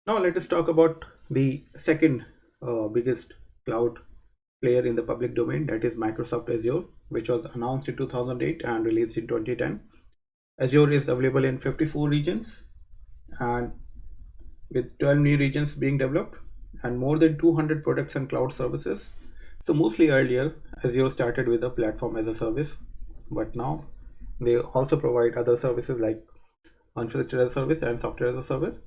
Now let us talk about the second biggest cloud player in the public domain, that is Microsoft Azure, which was announced in 2008 and released in 2010. Azure is available in 54 regions and with 12 new regions being developed and more than 200 products and cloud services. So mostly earlier, Azure started with a platform as a service, but now they also provide other services like infrastructure as a service and software as a service.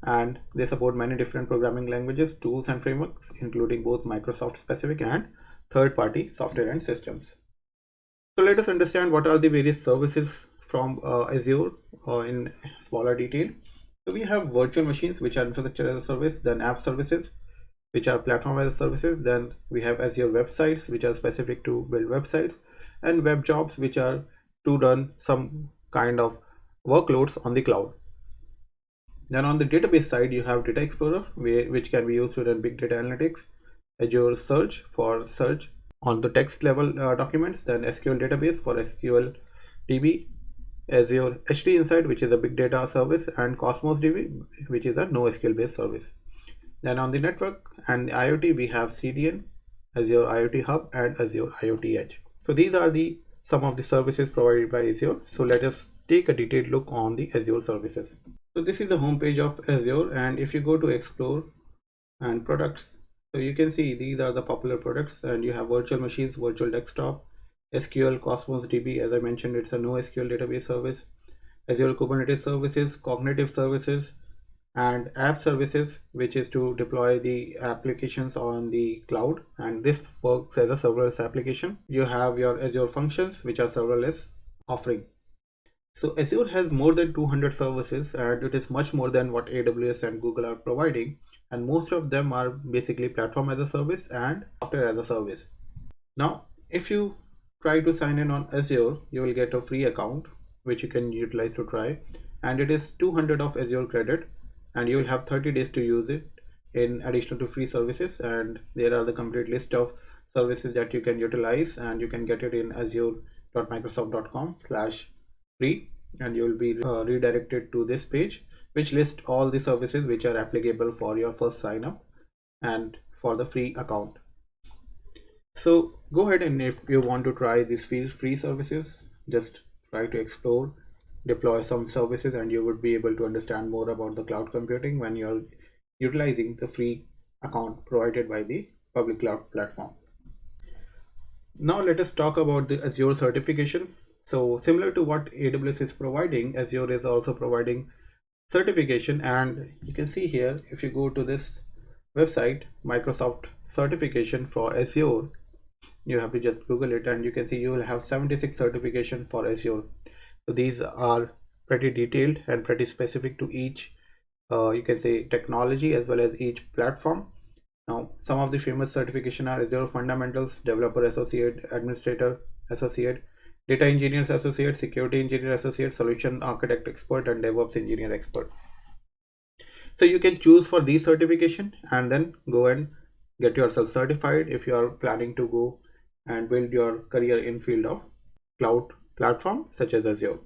And they support many different programming languages, tools, and frameworks, including both Microsoft specific and third party software and systems. So let us understand what are the various services from Azure in smaller detail. So we have virtual machines, which are infrastructure as a service, then app services, which are platform as a services, then we have Azure websites, which are specific to build websites, and web jobs, which are to run some kind of workloads on the cloud. Then on the database side, you have Data Explorer, which can be used to run big data analytics, Azure Search for search on the text level documents, then SQL database for SQL DB, Azure HD Insight, which is a big data service, and Cosmos DB, which is a NoSQL based service. Then on the network and the IoT, we have CDN, Azure IoT Hub, and Azure IoT Edge. So these are the some of the services provided by Azure. So let us take a detailed look on the Azure services. So this is the home page of Azure, and if you go to explore and products, so you can see these are the popular products, and you have virtual machines, virtual desktop, SQL, Cosmos DB. As I mentioned, it's a NoSQL database service, Azure Kubernetes services, cognitive services, and app services, which is to deploy the applications on the cloud, and this works as a serverless application. You have your Azure functions, which are serverless offering. So Azure has more than 200 services, and it is much more than what AWS and Google are providing, and most of them are basically platform as a service and software as a service. Now if you try to sign in on Azure, you will get a free account which you can utilize to try, and it is 200 of Azure credit, and you will have 30 days to use it in addition to free services. And there are the complete list of services that you can utilize, and you can get it in azure.microsoft.com/free, and you will be redirected to this page, which lists all the services which are applicable for your first sign up and for the free account. So go ahead, and if you want to try these free services, just try to explore, deploy some services, and you would be able to understand more about the cloud computing when you're utilizing the free account provided by the public cloud platform. Now let us talk about the Azure certification. So similar to what AWS is providing, Azure is also providing certification, and you can see here, if you go to this website, Microsoft certification for Azure, you have to just Google it, and you can see you will have 76 certification for Azure. So these are pretty detailed and pretty specific to each you can say technology as well as each platform. Now some of the famous certification are Azure Fundamentals, Developer Associate, Administrator Associate, Data Engineers Associate, Security Engineer Associate, Solution Architect Expert, and DevOps Engineer Expert. So you can choose for these certification and then go and get yourself certified if you are planning to go and build your career in field of cloud platform such as Azure.